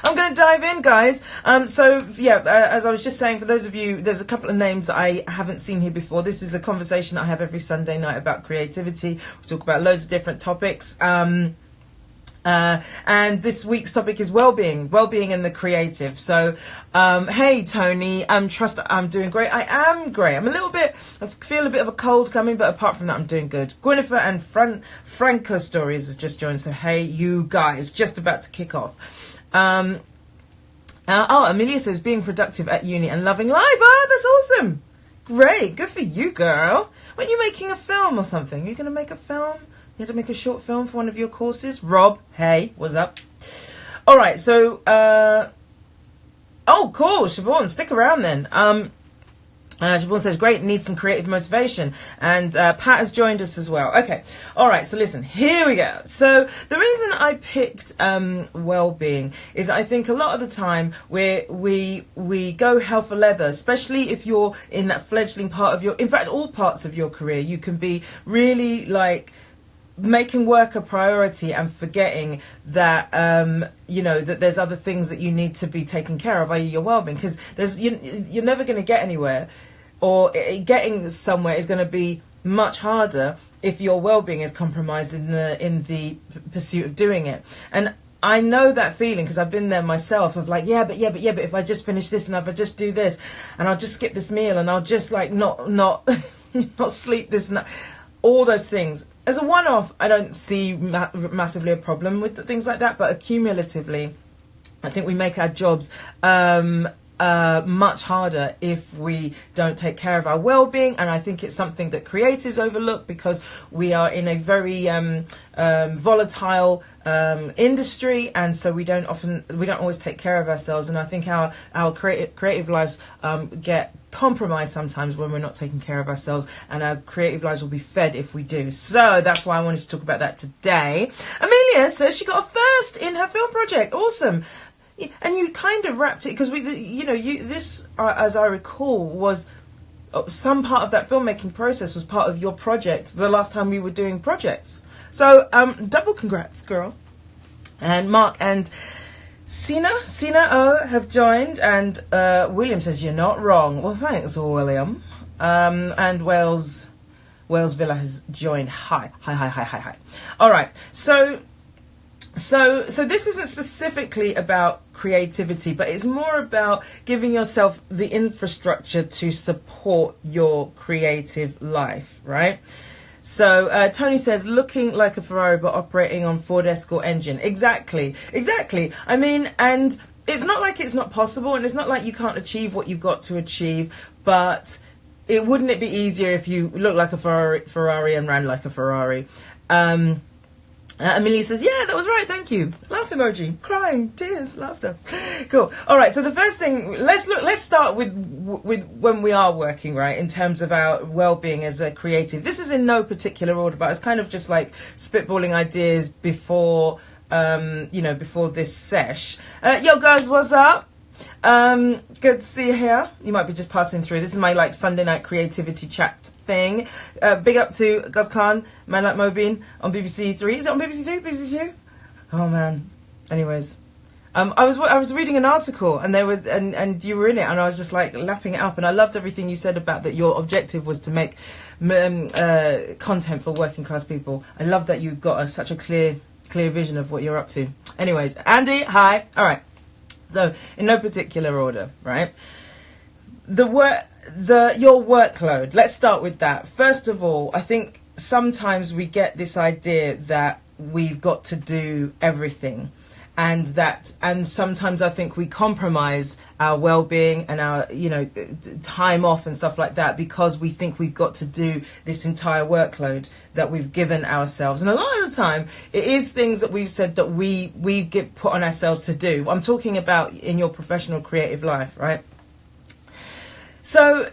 I'm going to dive in, guys. As I was just saying, for those of you, there's a couple of names that I haven't seen here before. This is a conversation I have every Sunday night about creativity. We talk about loads of different topics. And this week's topic is well-being and the creative. So, hey, Tony, trust I'm doing great. I am great. I feel a bit of a cold coming, but apart from that, I'm doing good. Gwynnifer and Franco Stories has just joined. So, hey, you guys, just about to kick off. Amelia says, being productive at uni and loving life. Oh, that's awesome. Great. Good for you, girl. Weren't you making a film or something? Are you going to make a film? You had to make a short film for one of your courses? Rob, hey, what's up? All right, so, cool, Siobhan, stick around then. Siobhan says, great, need some creative motivation. And Pat has joined us as well. Okay, all right, so listen, here we go. So the reason I picked well-being is I think a lot of the time we go hell for leather, especially if you're in that fledgling part of in fact, all parts of your career. You can be really like making work a priority and forgetting that that there's other things that you need to be taken care of, i.e. your well-being, because you're never going to get anywhere, or getting somewhere is going to be much harder if your well-being is compromised in the pursuit of doing it. And I know that feeling because I've been there myself of like, but if I just finish this and if I just do this and I'll just skip this meal and I'll just like not not sleep this night, all those things. As a one-off, I don't see massively a problem with things like that, but accumulatively, I think we make our jobs much harder if we don't take care of our well-being. And I think it's something that creatives overlook because we are in a very volatile industry, and so we don't always take care of ourselves. And I think our creative lives get compromised sometimes when we're not taking care of ourselves, and our creative lives will be fed if we do. So that's why I wanted to talk about that today. Amelia says she got a first in her film project. Awesome. And you kind of wrapped it because this, as I recall, was some part of that filmmaking process was part of your project the last time we were doing projects. So double congrats, girl. And Mark and Sina O have joined, and William says you're not wrong. Well, thanks, William. And Wales Villa has joined. Hi. All right, so this isn't specifically about creativity, but it's more about giving yourself the infrastructure to support your creative life, right? So Tony says, looking like a Ferrari but operating on Ford Escort engine. Exactly. I mean, and it's not like it's not possible, and it's not like you can't achieve what you've got to achieve, but wouldn't it be easier if you looked like a Ferrari and ran like a Ferrari? Amelia says, yeah, that was right, thank you. Laugh emoji, crying, tears, laughter. Cool. All right, so the first thing, let's start with when we are working, right, in terms of our well-being as a creative. This is in no particular order, but it's kind of just like spitballing ideas before this sesh. Yo, guys, what's up? Good to see you here. You might be just passing through. This is my like Sunday night creativity chat thing. Big up to Guz Khan, Man Like Mobeen on BBC 3. Is it on BBC 3? BBC 2? Oh man. Anyways, I was reading an article and and you were in it, and I was just like lapping it up, and I loved everything you said about that. Your objective was to make content for working class people. I love that you've got such a clear vision of what you're up to. Anyways, Andy, hi. All right. So, in no particular order, right? Your workload. Let's start with that. First of all, I think sometimes we get this idea that we've got to do everything, and sometimes I think we compromise our well-being and our time off and stuff like that because we think we've got to do this entire workload that we've given ourselves. And a lot of the time it is things that we've said that we get put on ourselves to do. I'm talking about in your professional creative life, right? So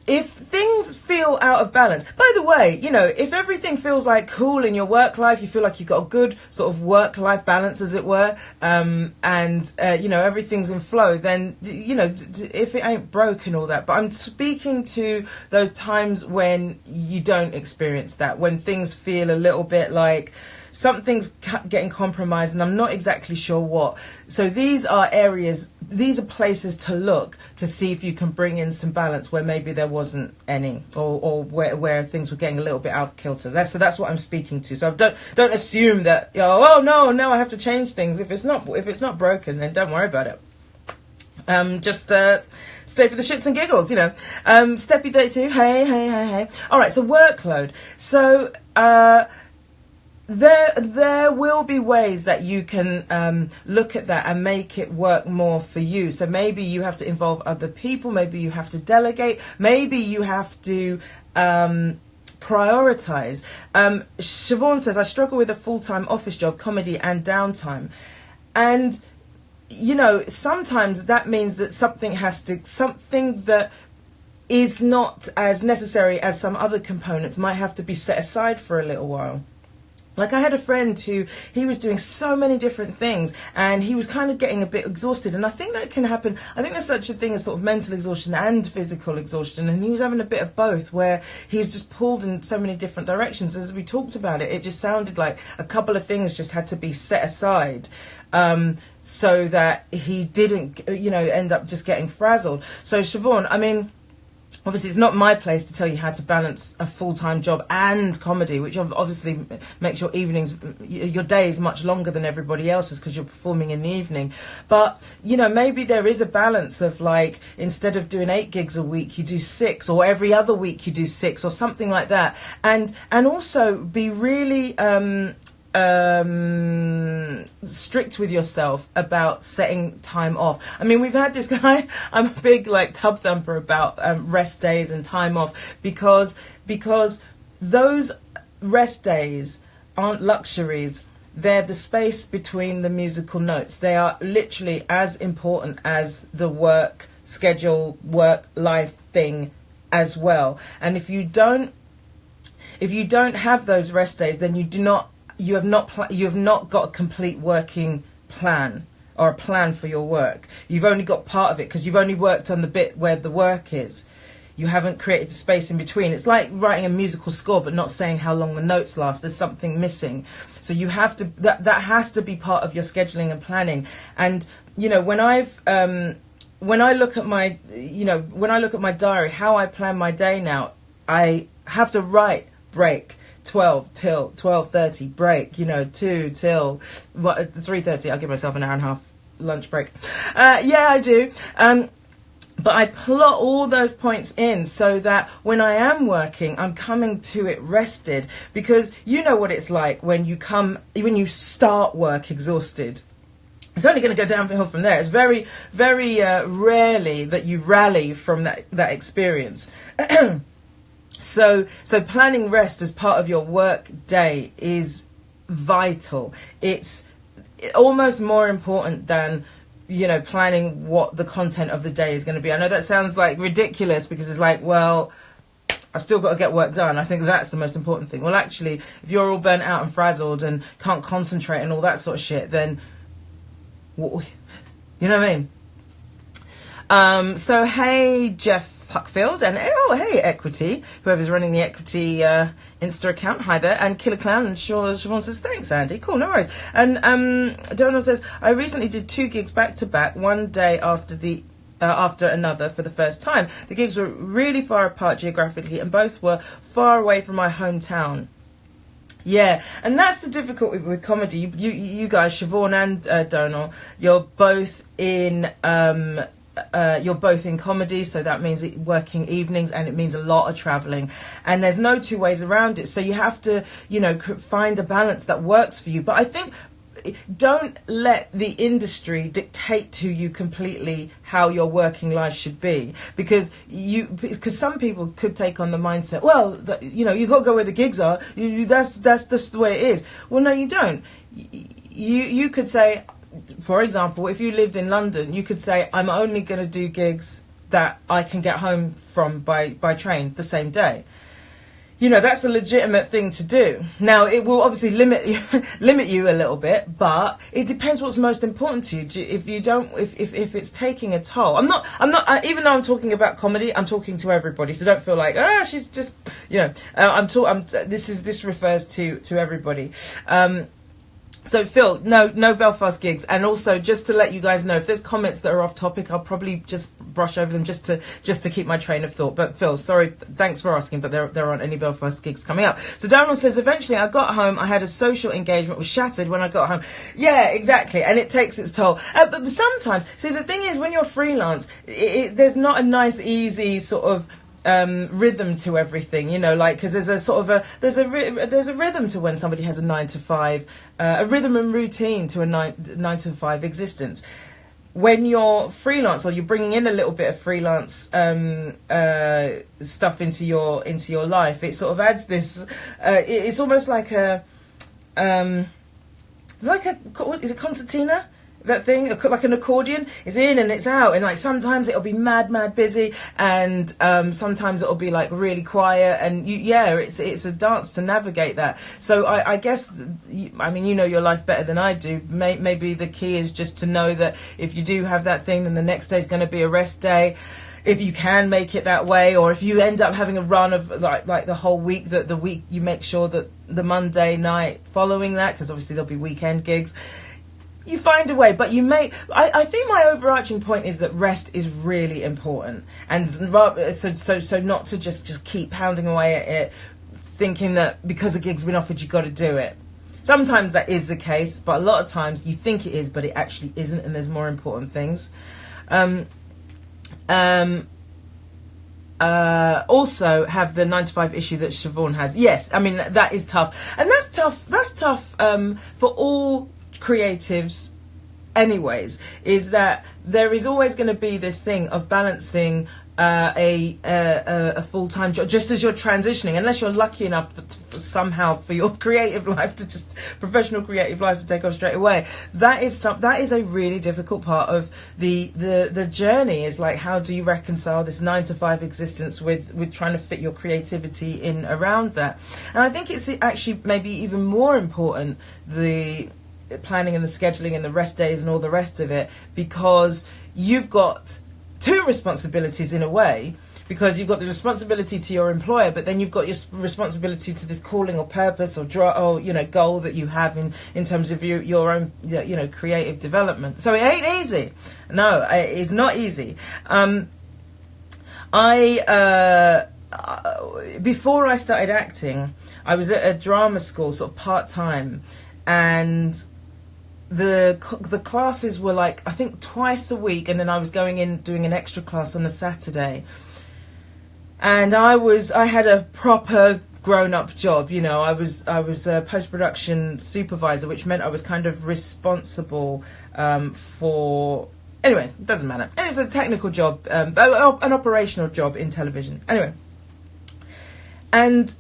if things feel out of balance, by the way, if everything feels like cool in your work life, you feel like you've got a good sort of work-life balance, as it were, and everything's in flow, then, if it ain't broke and all that. But I'm speaking to those times when you don't experience that, when things feel a little bit like something's getting compromised, and I'm not exactly sure what. So these are areas, these are places to look to see if you can bring in some balance where maybe there wasn't any, or where things were getting a little bit out of kilter. That's what I'm speaking to. So don't assume that, oh no, I have to change things. If it's not broken, then don't worry about it. Just stay for the shits and giggles, Steppy 32, hey. All right, so workload. So there will be ways that you can look at that and make it work more for you. So maybe you have to involve other people, maybe you have to delegate, maybe you have to prioritize. Siobhan says, I struggle with a full-time office job, comedy and downtime. And sometimes that means that something that is not as necessary as some other components might have to be set aside for a little while. Like, I had a friend who, he was doing so many different things and he was kind of getting a bit exhausted. And I think that can happen. I think there's such a thing as sort of mental exhaustion and physical exhaustion. And he was having a bit of both, where he was just pulled in so many different directions. As we talked about it, it just sounded like a couple of things just had to be set aside. So that he didn't, end up just getting frazzled. So Siobhan, I mean, obviously it's not my place to tell you how to balance a full-time job and comedy, which obviously makes your evenings, your days much longer than everybody else's because you're performing in the evening. But, maybe there is a balance of, like, instead of doing 8 gigs a week, you do 6, or every other week you do 6, or something like that. And also be really strict with yourself about setting time off. I mean, we've had this guy, I'm a big tub thumper about rest days and time off, because those rest days aren't luxuries. They're the space between the musical notes. They are literally as important as the work schedule, work life thing as well. And if you don't have those rest days, then you have not got a complete working plan, or a plan for your work. You've only got part of it because you've only worked on the bit where the work is. You haven't created the space in between. It's like writing a musical score but not saying how long the notes last. There's something missing. So you have to, that has to be part of your scheduling and planning. And when I look at my diary, how I plan my day now, I have to write break 12 till 12:30, break, 2 till 3:30. I'll give myself an hour and a half lunch break. Yeah, I do. But I plot all those points in so that when I am working, I'm coming to it rested, because you know what it's like when you start work exhausted. It's only going to go downhill from there. It's very, very rarely that you rally from that experience. So planning rest as part of your work day is vital. It's almost more important than, planning what the content of the day is going to be. I know that sounds like ridiculous, because it's like, well, I've still got to get work done. I think that's the most important thing. Well, actually, if you're all burnt out and frazzled and can't concentrate and all that sort of shit, then, you know what I mean? So, hey, Jeff Puckfield, and hey, Equity, whoever's running the Equity Insta account, hi there, and Killer Clown, and Siobhan says, thanks, Andy, cool, no worries. And Donald says, I recently did 2 gigs back to back, one day after another for the first time. The gigs were really far apart geographically, and both were far away from my hometown. Yeah, and that's the difficulty with comedy. You guys, Siobhan and Donald, you're both in comedy, so that means working evenings, and it means a lot of traveling, and there's no two ways around it. So you have to, find a balance that works for you. But I think don't let the industry dictate to you completely how your working life should be, because some people could take on the mindset, well, you got to go where the gigs are. That's just the way it is. Well, no, you don't. You could say, for example, if you lived in London, you could say, I'm only going to do gigs that I can get home from by train the same day. that's a legitimate thing to do. Now, it will obviously limit you a little bit, but it depends what's most important to you. If it's taking a toll, I'm not, even though I'm talking about comedy, I'm talking to everybody. So don't feel like, she's just, this refers to everybody. So Phil, no Belfast gigs, and also just to let you guys know, if there's comments that are off topic, I'll probably just brush over them just to keep my train of thought. But Phil, sorry, thanks for asking, but there aren't any Belfast gigs coming up. So Donald says, eventually I got home, I had a social engagement, was shattered when I got home. Yeah, exactly, and it takes its toll. But sometimes, see, the thing is, when you're freelance, there's not a nice, easy sort of rhythm to everything, because there's a sort of there's a rhythm to when somebody has a 9 to 5, a rhythm and routine to a 9 to 5 existence. When you're freelance, or you're bringing in a little bit of freelance stuff into your life, it sort of adds this. It's almost like is it concertina? That thing, like an accordion, is in and it's out, and like sometimes it'll be mad busy, and sometimes it'll be like really quiet, and it's a dance to navigate that. So I guess, your life better than I do. Maybe the key is just to know that if you do have that thing, then the next day is going to be a rest day. If you can make it that way, or if you end up having a run of like the whole week, that the week you make sure that the Monday night following that, because obviously there'll be weekend gigs, you find a way. But I think my overarching point is that rest is really important, and so not to just keep pounding away at it, thinking that because a gig's been offered, you've got to do it. Sometimes that is the case, but a lot of times you think it is, but it actually isn't, and there's more important things. Also have the 9 to 5 issue that Siobhan has. Yes, that is tough, and that's tough for all creatives anyways, is that there is always going to be this thing of balancing a full-time job, just as you're transitioning, unless you're lucky enough somehow for your creative life professional creative life to take off straight away. That is a really difficult part of the journey, is like, how do you reconcile this 9 to 5 existence with trying to fit your creativity in around that? And I think it's actually maybe even more important, the planning and the scheduling and the rest days and all the rest of it, because you've got two responsibilities in a way, because you've got the responsibility to your employer, but then you've got your responsibility to this calling or purpose or goal that you have in terms of your own creative development. So it ain't easy. No, it's not easy. Before I started acting, I was at a drama school, sort of part-time, and the classes were like, I think, twice a week, and then I was going in doing an extra class on a Saturday. And I had a proper grown-up job, I was a post-production supervisor, which meant I was kind of responsible for, anyway, it doesn't matter. And it was a technical job, an operational job in television. Anyway, and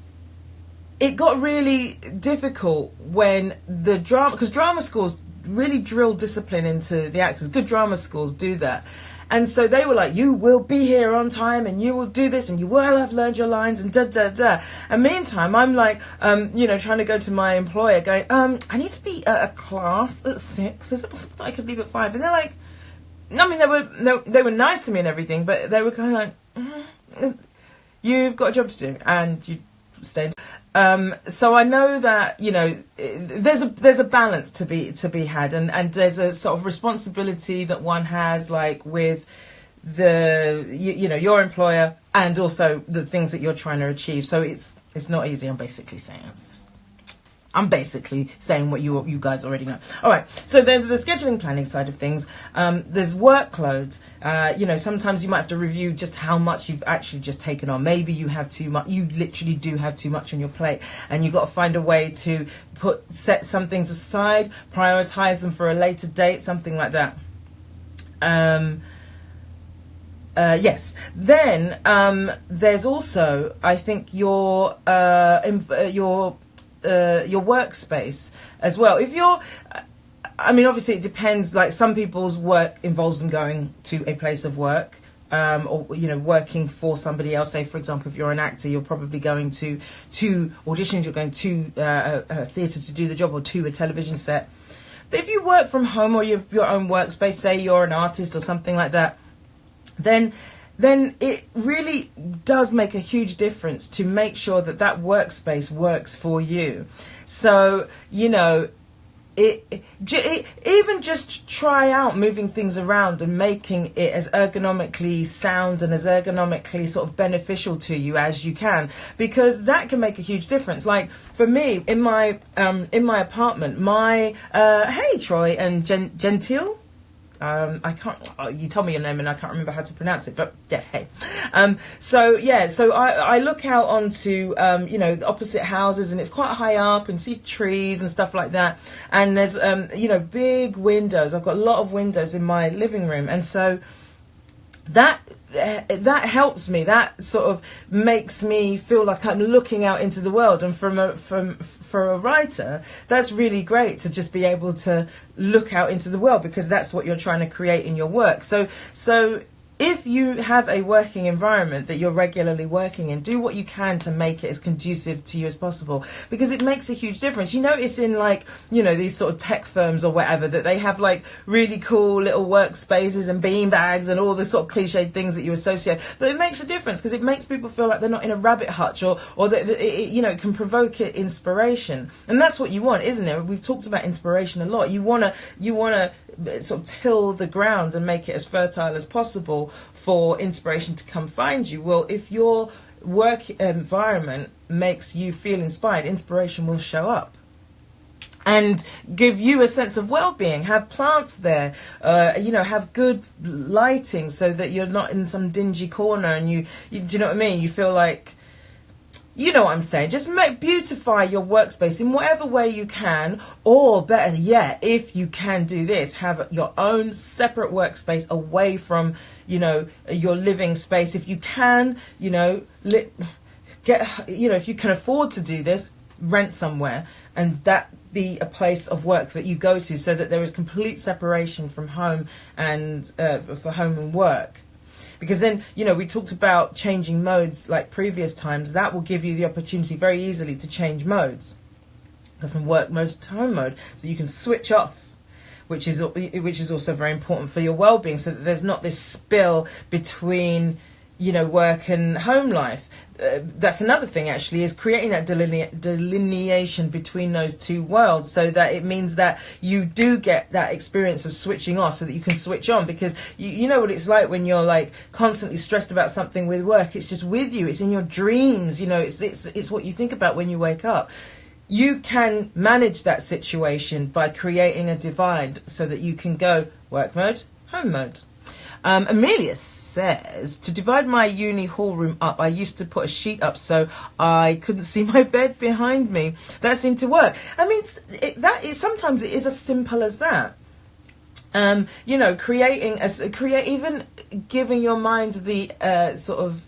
it got really difficult when because drama schools really drill discipline into the actors. Good drama schools do that. And so they were like, you will be here on time, and you will do this, and you will have learned your lines, and da-da-da. And meantime, I'm like, trying to go to my employer going, I need to be at a class at 6. Is it possible that I could leave at 5? And they're like, they were nice to me and everything, but they were kind of like, you've got a job to do, and you stay. So I know that there's a balance to be had, and there's a sort of responsibility that one has, like with your employer, and also the things that you're trying to achieve. So it's not easy. I'm basically saying what you guys already know. All right, so there's the scheduling planning side of things. There's workload. Sometimes you might have to review just how much you've actually just taken on. Maybe you have too much. You literally do have too much on your plate, and you've got to find a way to set some things aside, prioritize them for a later date, something like that. Yes. Then there's also, I think, your workspace as well. If you're, obviously it depends, like some people's work involves them going to a place of work, or working for somebody else. Say, for example, if you're an actor, you're probably going to auditions, you're going to a theatre to do the job, or to a television set. But if you work from home, or you have your own workspace, say you're an artist or something like that, then it really does make a huge difference to make sure that workspace works for you. So, even just try out moving things around and making it as ergonomically sound and as ergonomically sort of beneficial to you as you can, because that can make a huge difference. Like for me, in my apartment, hey Troy and Gentile. I can't. You told me your name and I can't remember how to pronounce it. But yeah, hey. So I look out onto the opposite houses, and it's quite high up, and see trees and stuff like that. And there's big windows. I've got a lot of windows in my living room, and so that helps me. That sort of makes me feel like I'm looking out into the world. And for a writer, that's really great to just be able to look out into the world, because that's what you're trying to create in your work. So if you have a working environment that you're regularly working in, do what you can to make it as conducive to you as possible, because it makes a huge difference. You notice in these sort of tech firms or whatever, that they have like really cool little workspaces and bean bags and all the sort of cliched things that you associate. But it makes a difference, because it makes people feel like they're not in a rabbit hutch, or that it can provoke inspiration. And that's what you want, isn't it? We've talked about inspiration a lot. You wanna sort of till the ground and make it as fertile as possible for inspiration to come find you. Well, if your work environment makes you feel inspired, inspiration will show up and give you a sense of well-being. Have plants there, have good lighting so that you're not in some dingy corner, and you do you know what I mean? You feel like, you know what I'm saying? Just beautify your workspace in whatever way you can, or better yet, if you can do this, have your own separate workspace away from, your living space. If you can, if you can afford to do this, rent somewhere, and that be a place of work that you go to, so that there is complete separation from home and for home and work. Because then, we talked about changing modes like previous times. That will give you the opportunity very easily to change modes. Go from work mode to home mode, so you can switch off, which is also very important for your well-being, so that there's not this spill between, work and home life. That's another thing, actually, is creating that delineation between those two worlds, so that it means that you do get that experience of switching off, so that you can switch on. Because you know what it's like when you're like constantly stressed about something with work. It's just with you. It's in your dreams. It's what you think about when you wake up. You can manage that situation by creating a divide, so that you can go work mode, home mode. Amelia says, to divide my uni hall room up, I used to put a sheet up so I couldn't see my bed behind me. That seemed to work. I mean, sometimes it is as simple as that. Even giving your mind the sort of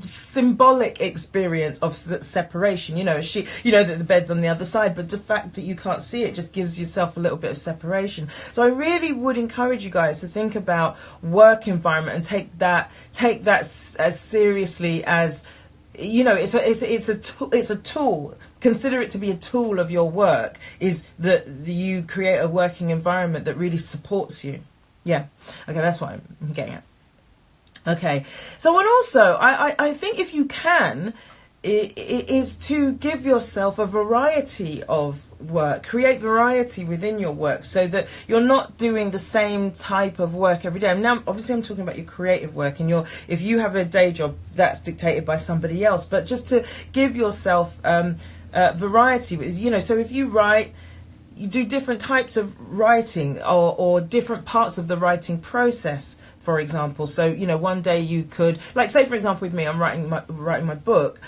symbolic experience of separation. A sheet, that the bed's on the other side, but the fact that you can't see it just gives yourself a little bit of separation. So I really would encourage you guys to think about work environment and take that as seriously as, it's a tool. Consider it to be a tool of your work, is that you create a working environment that really supports you. Yeah. Okay, that's what I'm getting at. Okay, so and also I think if you can, is to give yourself a variety of work, create variety within your work, so that you're not doing the same type of work every day. Now, obviously, I'm talking about your creative work, and if you have a day job, that's dictated by somebody else. But just to give yourself variety, so if you write, you do different types of writing, or different parts of the writing process. For example, so one day you could, like, say for example with me, I'm writing my book.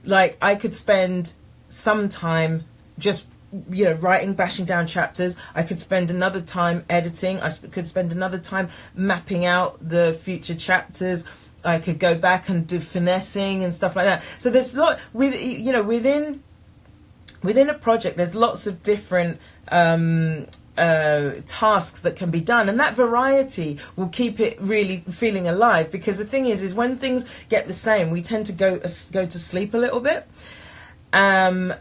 Like, I could spend some time just writing, bashing down chapters. I could spend another time editing. I could spend another time mapping out the future chapters. I could go back and do finessing and stuff like that. So there's within a project, there's lots of different tasks that can be done, and that variety will keep it really feeling alive. Because the thing is when things get the same, we tend to go to sleep a little bit, and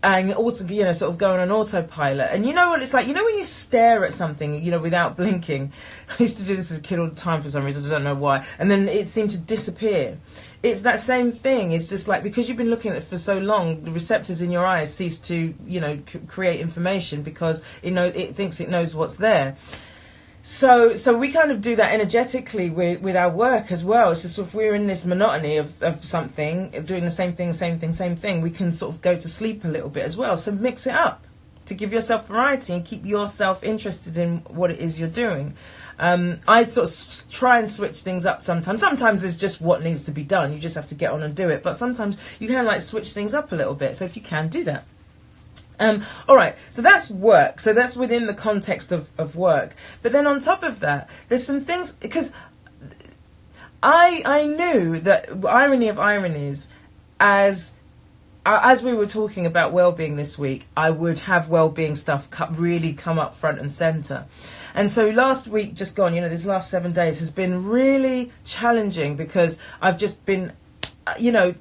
also, sort of going on autopilot. And you know what it's like? You know when you stare at something, without blinking? I used to do this as a kid all the time for some reason, I don't know why. And then it seemed to disappear. It's that same thing. It's just like, because you've been looking at it for so long, the receptors in your eyes cease to, create information, because it thinks it knows what's there. So we kind of do that energetically with our work as well. It's just, if we're in this monotony of something, doing the same thing, we can sort of go to sleep a little bit as well. So mix it up to give yourself variety and keep yourself interested in what it is you're doing. I sort of try and switch things up sometimes. Sometimes it's just what needs to be done. You just have to get on and do it. But sometimes you can switch things up a little bit. So if you can, do that. All right, so that's work. So that's within the context of work. But then on top of that, there's some things, because I knew that, irony of ironies, as we were talking about well-being this week, I would have well-being stuff really come up front and centre. And so last week just gone, this last 7 days has been really challenging, because I've just been,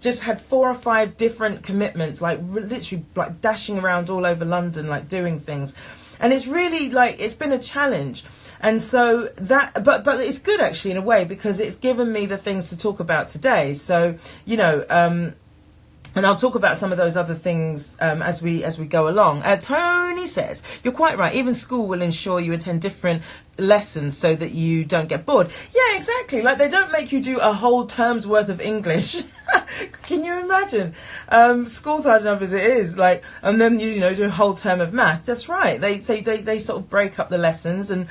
just had 4 or 5 different commitments, literally dashing around all over London, doing things. And it's really it's been a challenge. And so that, but it's good actually in a way, because it's given me the things to talk about today. So, and I'll talk about some of those other things as we go along. Tony says, you're quite right. Even school will ensure you attend different lessons so that you don't get bored. Yeah, exactly. They don't make you do a whole term's worth of English. Can you imagine? School's hard enough as it is. And then you do a whole term of math. That's right. They sort of break up the lessons. And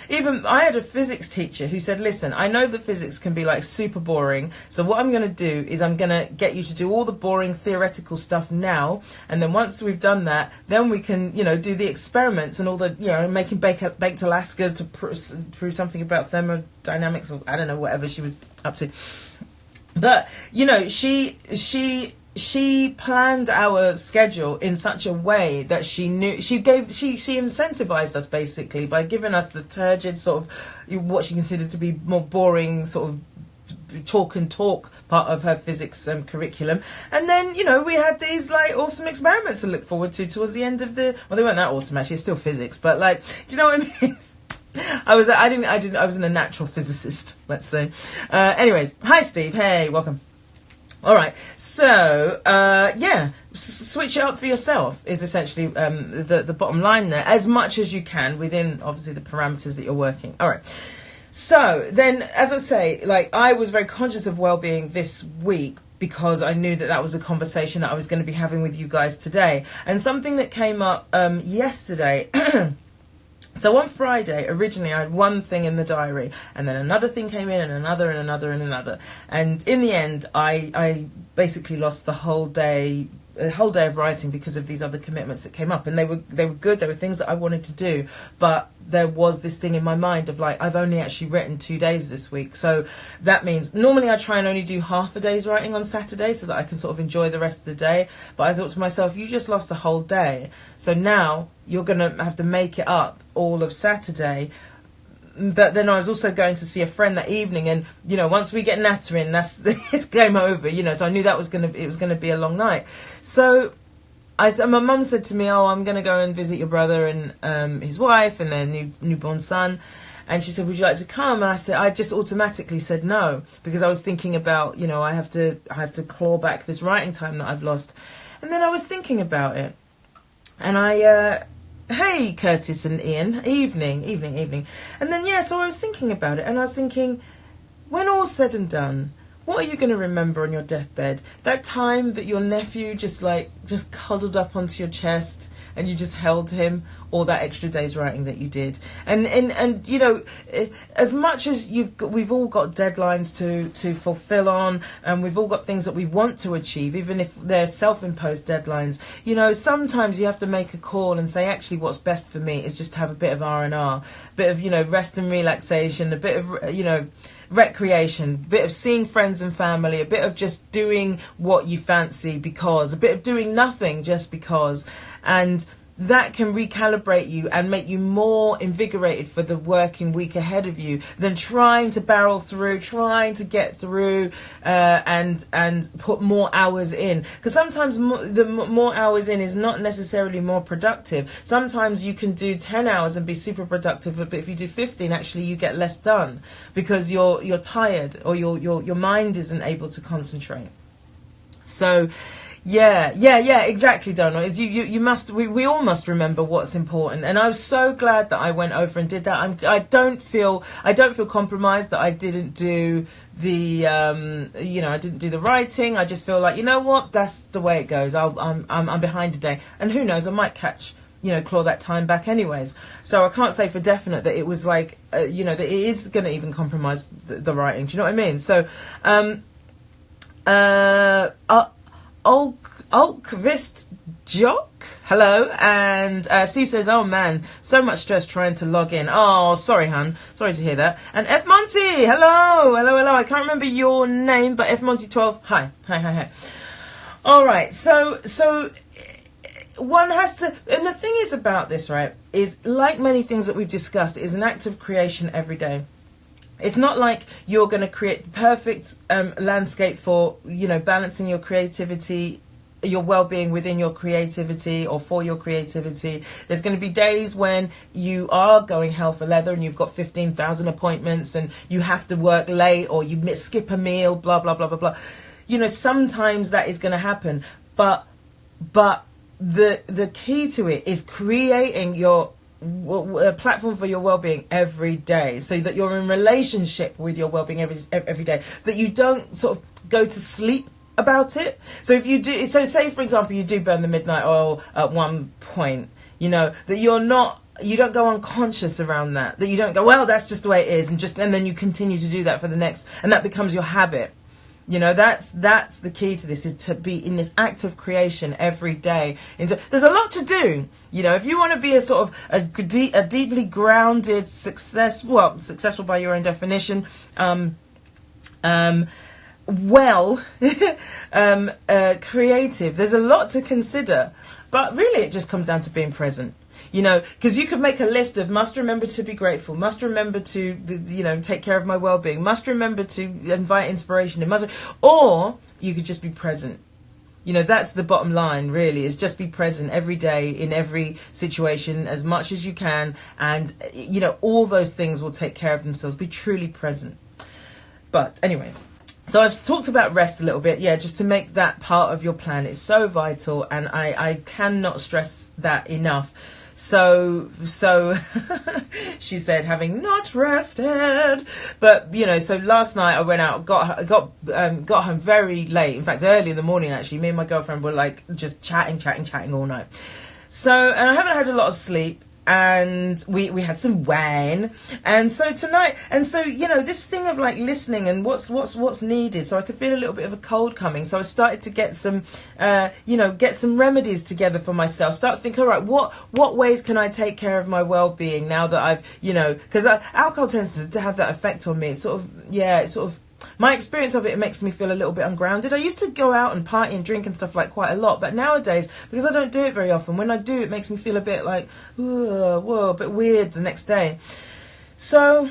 even I had a physics teacher who said, listen, I know that physics can be super boring, so what I'm going to do is I'm going to get you to do all the boring theoretical stuff now, and then once we've done that, then we can do the experiments and all the making baked Alaskas to prove something about thermodynamics, or I don't know, whatever she was up to. But she planned our schedule in such a way that she knew, she incentivized us basically by giving us the turgid sort of what she considered to be more boring sort of talk part of her physics curriculum. And then we had these awesome experiments to look forward to towards the end of they weren't that awesome actually, it's still physics, but do you know what I mean? I was a natural physicist, let's say. Anyways, hi Steve, hey, welcome. All right, so switch it up for yourself is essentially the bottom line there, as much as you can within obviously the parameters that you're working. All right, so then, as I say, I was very conscious of well-being this week, because I knew that was a conversation that I was going to be having with you guys today, and something that came up yesterday. So on Friday, originally I had one thing in the diary, and then another thing came in, and another, and another, and another. And in the end, I basically lost the whole day of writing because of these other commitments that came up. And they were good, they were things that I wanted to do, but there was this thing in my mind of I've only actually written 2 days this week. So that means normally I try and only do half a day's writing on Saturday so that I can sort of enjoy the rest of the day. But I thought to myself, you just lost a whole day. So now you're going to have to make it up all of Saturday. But then I was also going to see a friend that evening, and once we get nattering, it's game over. So I knew it was going to be a long night. So my mum said to me, "Oh, I'm going to go and visit your brother and his wife and their newborn son." And she said, "Would you like to come?" And I just automatically said no, because I was thinking about I have to claw back this writing time that I've lost. And then I was thinking about it, and hey, Curtis and Ian, evening. And then, so I was thinking about it, and I was thinking, when all's said and done, what are you going to remember on your deathbed? That time that your nephew just cuddled up onto your chest and you just held him, or that extra day's writing that you did? And as much as we've all got deadlines to fulfill on, and we've all got things that we want to achieve, even if they're self-imposed deadlines, sometimes you have to make a call and say, actually, what's best for me is just to have a bit of R&R, a bit of rest and relaxation, a bit of recreation, a bit of seeing friends and family, a bit of just doing what you fancy, because a bit of doing nothing just because. And that can recalibrate you and make you more invigorated for the working week ahead of you than trying to barrel through, trying to get through, and put more hours in. Because sometimes the more hours in is not necessarily more productive. Sometimes you can do 10 hours and be super productive, but if you do 15, actually you get less done because you're tired, or your mind isn't able to concentrate. So yeah, exactly, Donald. Is we all must remember what's important, and I was so glad that I went over and did that. I don't feel compromised that I didn't do the I didn't do the writing. I just feel like, you know what, that's the way it goes. I'm behind today, and who knows, I might claw that time back anyways. So I can't say for definite that it was like that it is going to even compromise the writing. Do you know what I mean? So Olkvist Jock, hello, and Steve says, oh man, so much stress trying to log in. Oh, sorry, hun, sorry to hear that. And F Monty, hello. I can't remember your name, but F Monty 12, hi. All right, so one has to, and the thing is about this, right, is like many things that we've discussed, is an act of creation every day. It's not like you're going to create the perfect landscape for, balancing your creativity, your well-being within your creativity or for your creativity. There's going to be days when you are going hell for leather and you've got 15,000 appointments and you have to work late, or you skip a meal, blah, blah, blah, blah, blah. Sometimes that is going to happen. But the key to it is creating a platform for your well-being every day, so that you're in relationship with your well-being every day, that you don't sort of go to sleep about it. So if you do, so say for example you do burn the midnight oil at one point, that you don't go unconscious around that you don't go, well, that's just the way it is, and then you continue to do that for the next, and that becomes your habit. That's the key to this, is to be in this act of creation every day. There's a lot to do. If you want to be a sort of a deeply grounded, successful by your own definition, creative, there's a lot to consider. But really, it just comes down to being present. Because you could make a list of must remember to be grateful, must remember to, take care of my well-being, must remember to invite inspiration, or you could just be present. That's the bottom line, really, is just be present every day in every situation as much as you can. And, all those things will take care of themselves. Be truly present. But anyways, so I've talked about rest a little bit, just to make that part of your plan. It's so vital, and I cannot stress that enough. So she said, having not rested, but so last night I went out, got home very late. In fact, early in the morning, actually. Me and my girlfriend were like just chatting all night. So, and I haven't had a lot of sleep. And we had some wine, and so tonight, and so this thing of like listening and what's needed. So I could feel a little bit of a cold coming. So I started to get some get some remedies together for myself. Start thinking, all right, what ways can I take care of my well-being now that I've because alcohol tends to have that effect on me. It's sort of my experience of it makes me feel a little bit ungrounded. I used to go out and party and drink and stuff like quite a lot, but nowadays, because I don't do it very often, when I do, it makes me feel a bit like, a bit weird the next day. So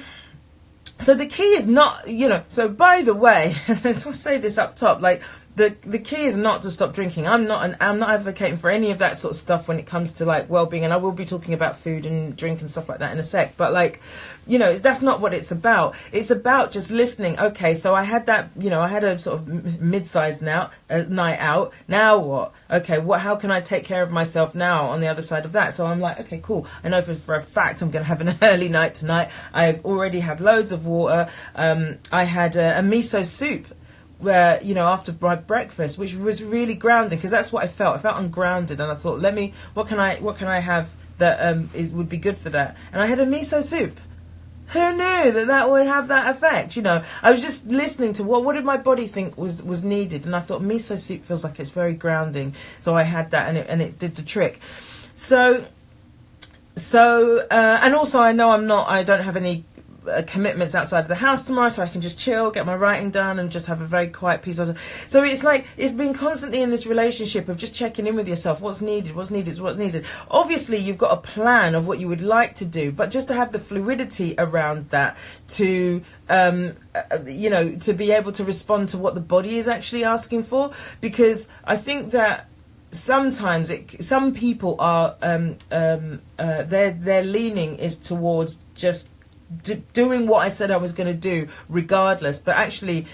the key is not, so by the way, I'll say this up top, like, the key is not to stop drinking. I'm not advocating for any of that sort of stuff when it comes to like well-being, and I will be talking about food and drink and stuff like that in a sec. But like, that's not what it's about. It's about just listening. Okay, so I had that, I had a sort of mid-sized night out. Now what? Okay, how can I take care of myself now on the other side of that? So I'm like, okay, cool. I know for a fact I'm going to have an early night tonight. I've already had loads of water. I had a miso soup, where after my breakfast, which was really grounding, because that's what I felt ungrounded, and I thought, what can I have that would be good for that? And I had a miso soup. Who knew that would have that effect? I was just listening to what did my body think was needed, and I thought miso soup feels like it's very grounding, so I had that, and it did the trick. So and also I know I don't have any commitments outside of the house tomorrow, so I can just chill, get my writing done, and just have a very quiet piece of. So it's like it's been constantly in this relationship of just checking in with yourself. What's needed? What's needed? What's needed? Obviously, you've got a plan of what you would like to do, but just to have the fluidity around that, to to be able to respond to what the body is actually asking for, because I think that sometimes some people are their leaning is towards just doing what I said I was going to do regardless, but actually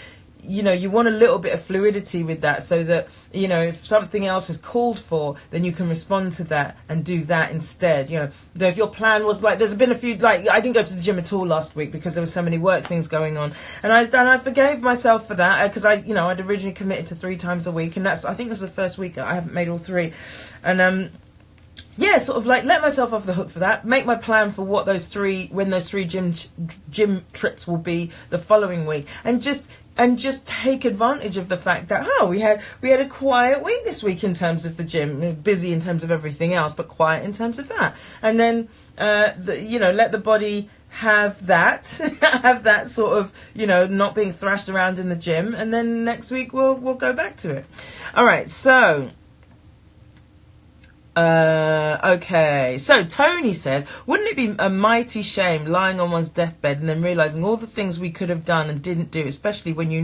you want a little bit of fluidity with that, so that if something else is called for, then you can respond to that and do that instead. If your plan was like, there's been a few, like I didn't go to the gym at all last week because there was so many work things going on, and I forgave myself for that, because I'd originally committed to 3 times a week, and I think this is the first week that I haven't made all 3, and sort of like let myself off the hook for that, make my plan for when those 3 gym trips will be the following week, and just take advantage of the fact that we had a quiet week this week in terms of the gym, busy in terms of everything else, but quiet in terms of that, and then let the body have that sort of not being thrashed around in the gym, and then next week we'll go back to it. All right, so. Okay, so Tony says, wouldn't it be a mighty shame lying on one's deathbed and then realising all the things we could have done and didn't do, especially when you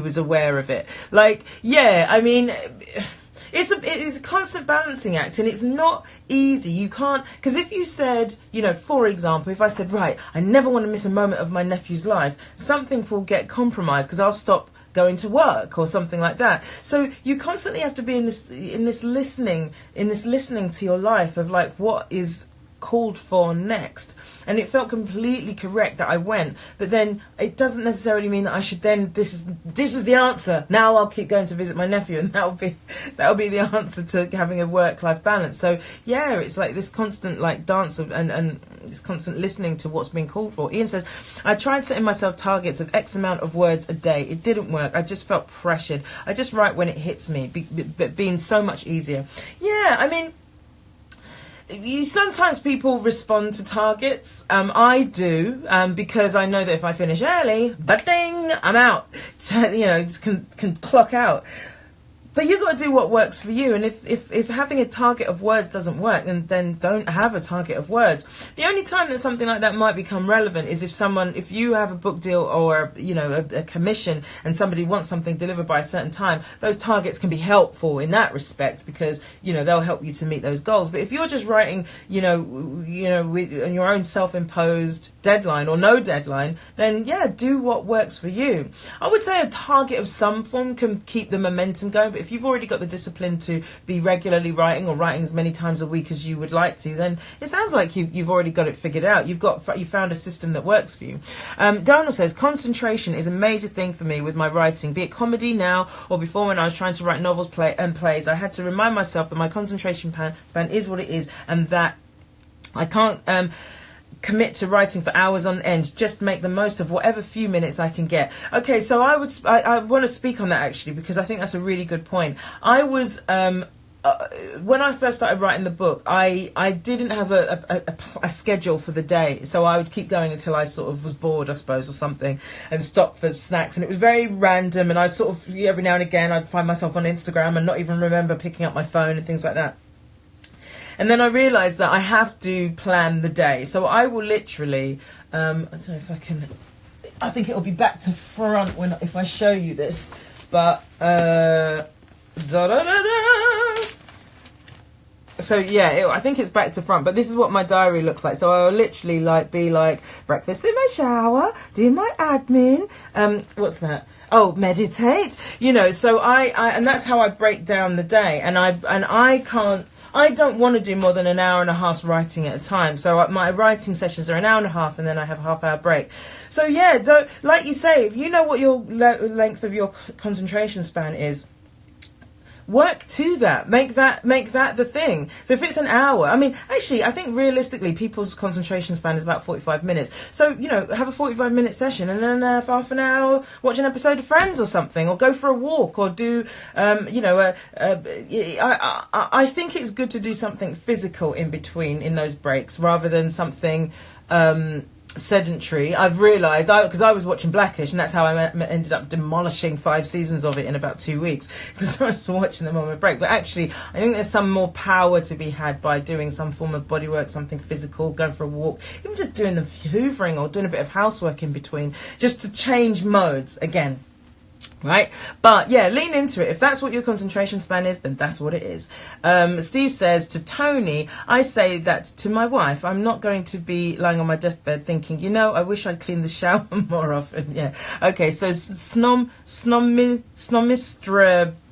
was aware of it? Like, yeah, I mean, it is a constant balancing act, and it's not easy. You can't, because if you said, for example, if I said, right, I never want to miss a moment of my nephew's life, something will get compromised because I'll stop going to work or something like that. So you constantly have to be in this listening to your life of like what is called for next. And it felt completely correct that I went, but then it doesn't necessarily mean that I should then this is the answer. Now I'll keep going to visit my nephew, and that'll be the answer to having a work-life balance. So yeah, it's like this constant like dance of and this constant listening to what's being called for. Ian says, I tried setting myself targets of X amount of words a day. It didn't work. I just felt pressured. I just write when it hits me, but being so much easier. Yeah, I mean, sometimes people respond to targets. I do, because I know that if I finish early, ba-ding, I'm out. Can clock out. But you've got to do what works for you. And if having a target of words doesn't work, then don't have a target of words. The only time that something like that might become relevant is if you have a book deal or a commission and somebody wants something delivered by a certain time, those targets can be helpful in that respect, because they'll help you to meet those goals. But if you're just writing with your own self-imposed deadline or no deadline, then yeah, do what works for you. I would say a target of some form can keep the momentum going, but if you've already got the discipline to be regularly writing or writing as many times a week as you would like to, then it sounds like you've already got it figured out. You found a system that works for you. Donald says, concentration is a major thing for me with my writing, be it comedy now or before when I was trying to write novels and plays. I had to remind myself that my concentration span is what it is, and that I can't commit to writing for hours on end. Just make the most of whatever few minutes I can get. Okay, so I want to speak on that actually, because I think that's a really good point. I was when I first started writing the book, I didn't have a schedule for the day, so I would keep going until I sort of was bored, I suppose, or something, and stop for snacks, and it was very random, and I sort of every now and again I'd find myself on Instagram and not even remember picking up my phone and things like that. And then I realised that I have to plan the day. So I will literally, I don't know if I can, I think it'll be back to front if I show you this. But, so yeah, I think it's back to front. But this is what my diary looks like. So I'll literally be like, breakfast in my shower, do my admin. What's that? Oh, meditate. So I and that's how I break down the day. And I don't want to do more than an hour and a half writing at a time. So my writing sessions are an hour and a half, and then I have a half-hour break. So yeah, like you say, if you know what your length of your concentration span is, work to that. Make that the thing. So if it's an hour, I mean, actually, I think realistically, people's concentration span is about 45 minutes. So, have a 45-minute session and then for half an hour watch an episode of Friends or something, or go for a walk, or do, I think it's good to do something physical in between in those breaks, rather than something sedentary. I've realised, because I was watching Blackish, and that's how I ended up demolishing 5 seasons of it in about 2 weeks, because I was watching them on my break. But actually, I think there's some more power to be had by doing some form of bodywork, something physical, going for a walk, even just doing the hoovering or doing a bit of housework in between, just to change modes again. Right, but yeah, lean into it. If that's what your concentration span is, then that's what it is. Steve says to Tony, I say that to my wife. I'm not going to be lying on my deathbed thinking, I wish I'd clean the shower more often. Yeah, okay. So Snomistra.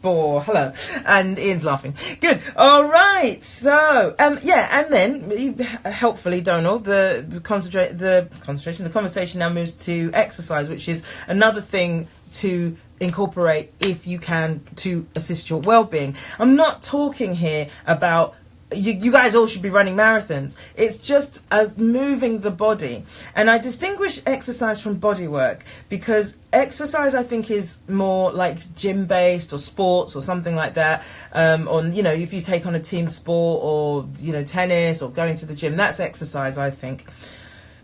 Hello, and Ian's laughing. Good. All right. So, and then helpfully, Donald, the conversation now moves to exercise, which is another thing to incorporate if you can to assist your well-being. I'm not talking here about you guys all should be running marathons. It's just as moving the body. And I distinguish exercise from body work because exercise, I think, is more like gym-based or sports or something like that. If you take on a team sport or, tennis or going to the gym, that's exercise, I think.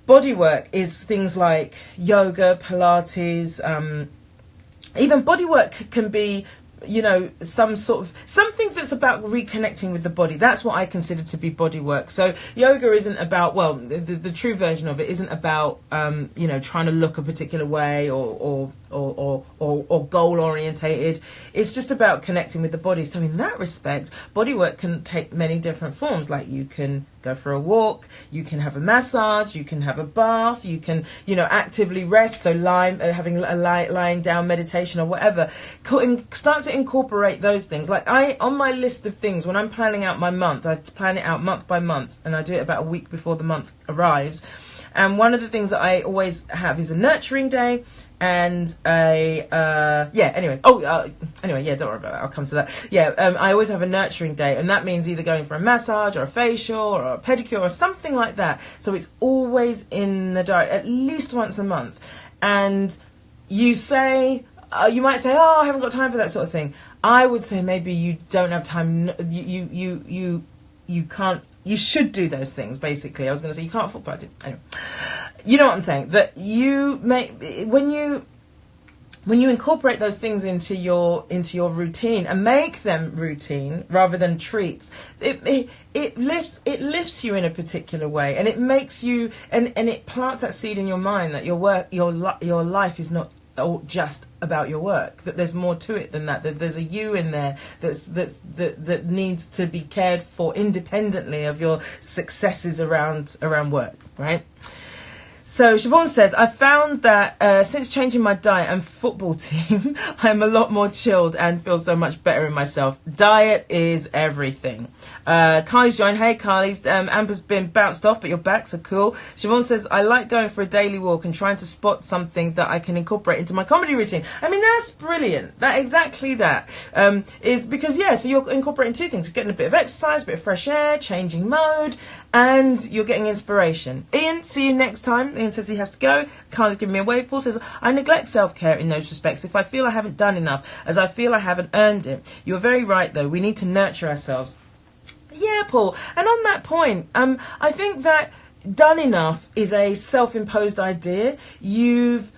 Body work is things like yoga, Pilates, even body work can be, some sort of something that's about reconnecting with the body. That's what I consider to be body work. So yoga isn't about, the true version of it isn't about, trying to look a particular way or goal orientated. It's just about connecting with the body. So in that respect, body work can take many different forms. Like you can go for a walk, you can have a massage, you can have a bath, you can, actively rest. So having a lying down meditation or whatever. Start to incorporate those things. Like on my list of things, when I'm planning out my month, I plan it out month by month, and I do it about a week before the month arrives. And one of the things that I always have is a nurturing day and don't worry about that. I'll come to that. I always have a nurturing day, and that means either going for a massage or a facial or a pedicure or something like that. So it's always in the diary, at least once a month. And you say, you might say, I haven't got time for that sort of thing. I would say maybe you don't have time. You can't. You should do those things. Basically, I was going to say you can't afford, but I didn't. Anyway, you know what I'm saying. That you when you incorporate those things into your routine and make them routine rather than treats, it lifts you in a particular way, and it makes you and it plants that seed in your mind that your life is not just about your work, that there's more to it than that there's a you in there that needs to be cared for independently of your successes around work, right? So Siobhan says, I found that since changing my diet and football team, I'm a lot more chilled and feel so much better in myself. Diet is everything. Kylie's joined. Hey, Kylie. Amber's been bounced off, but you're back, so cool. Siobhan says, I like going for a daily walk and trying to spot something that I can incorporate into my comedy routine. I mean, that's brilliant. Exactly that. Is because, so you're incorporating two things. You're getting a bit of exercise, a bit of fresh air, changing mode, and you're getting inspiration. Ian, see you next time. Ian says he has to go. Kylie's giving me a wave. Paul says, I neglect self-care in those respects if I feel I haven't done enough, as I feel I haven't earned it. You're very right, though. We need to nurture ourselves. Yeah, Paul. And on that point, I think that done enough is a self-imposed idea. Because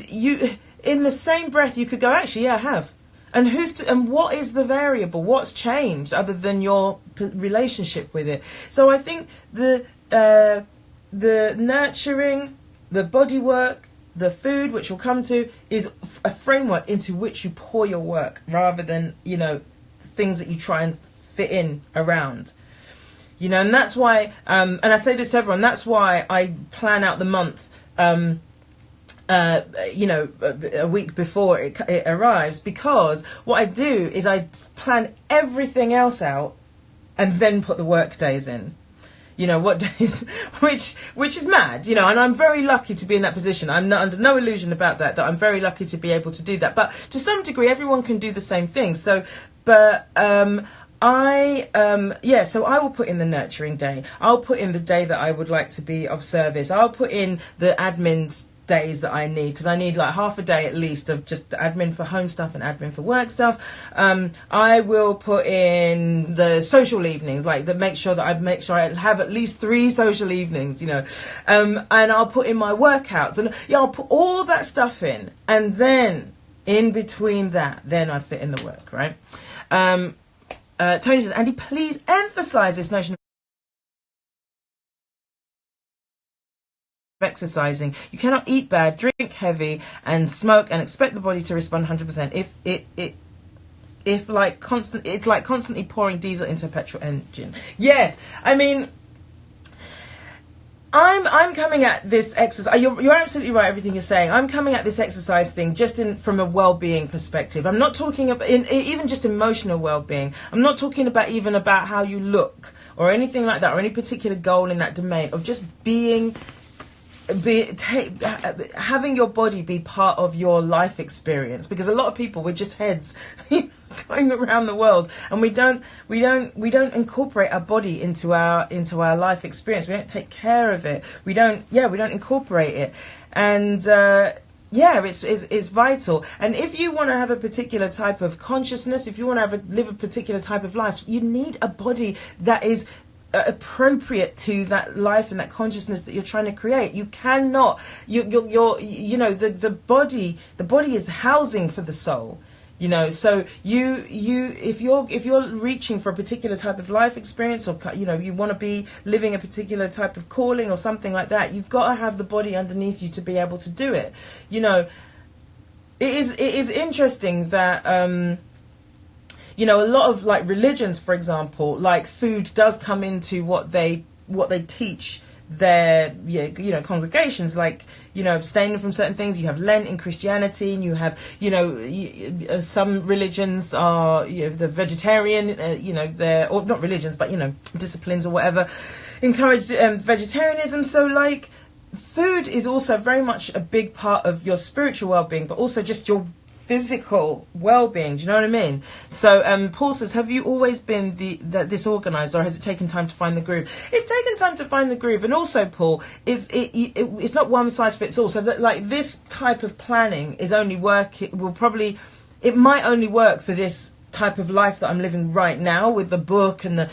in the same breath you could go, actually, I have. And and what is the variable? What's changed other than your relationship with it? So I think the nurturing, the body work, the food, which we'll come to, is a framework into which you pour your work rather than, things that you try and fit in around. And that's why, and I say this to everyone, that's why I plan out the month, a week before it arrives, because what I do is I plan everything else out and then put the work days in. What days, which is mad, and I'm very lucky to be in that position. I'm not under no illusion about that I'm very lucky to be able to do that. But to some degree, everyone can do the same thing. So, so I will put in the nurturing day. I'll put in the day that I would like to be of service. I'll put in the admin days that I need, because I need like half a day at least of just admin for home stuff and admin for work stuff. I will put in the social evenings, like make sure I have at least 3 social evenings, you know, and I'll put in my workouts, and yeah, I'll put all that stuff in, and then in between that, then I fit in the work, right? Tony says, Andy, please emphasize this notion of exercising. You cannot eat bad, drink heavy, and smoke and expect the body to respond 100%. It's like constantly pouring diesel into a petrol engine. Yes, I mean, I'm coming at this exercise. You're absolutely right, everything you're saying. I'm coming at this exercise thing just from a well-being perspective. I'm not talking about even just emotional well-being. I'm not talking about even about how you look or anything like that, or any particular goal in that domain of just having your body be part of your life experience. Because a lot of people, we're just heads going around the world, and we don't incorporate our body into our life experience. We don't take care of it. We don't incorporate it, and it's vital. And if you want to have a particular type of consciousness, if you want to live a particular type of life, you need a body that is appropriate to that life and that consciousness that you're trying to create. You cannot, the body is housing for the soul. You know, so if you're reaching for a particular type of life experience, or you want to be living a particular type of calling or something like that, you've got to have the body underneath you to be able to do it. You know, it is interesting that a lot of like religions, for example, like food does come into what they teach their congregations, like abstaining from certain things. You have Lent in Christianity, and you have some religions are the vegetarian, they're, or not religions, but disciplines or whatever encourage vegetarianism. So like food is also very much a big part of your spiritual well-being, but also just your physical well-being. Do you know what I mean? So Paul says, have you always been disorganized, or has it taken time to find the groove? It's taken time to find the groove. And also, Paul, it's not one size fits all. So that, like, this type of planning is only it might only work for this type of life that I'm living right now, with the book and the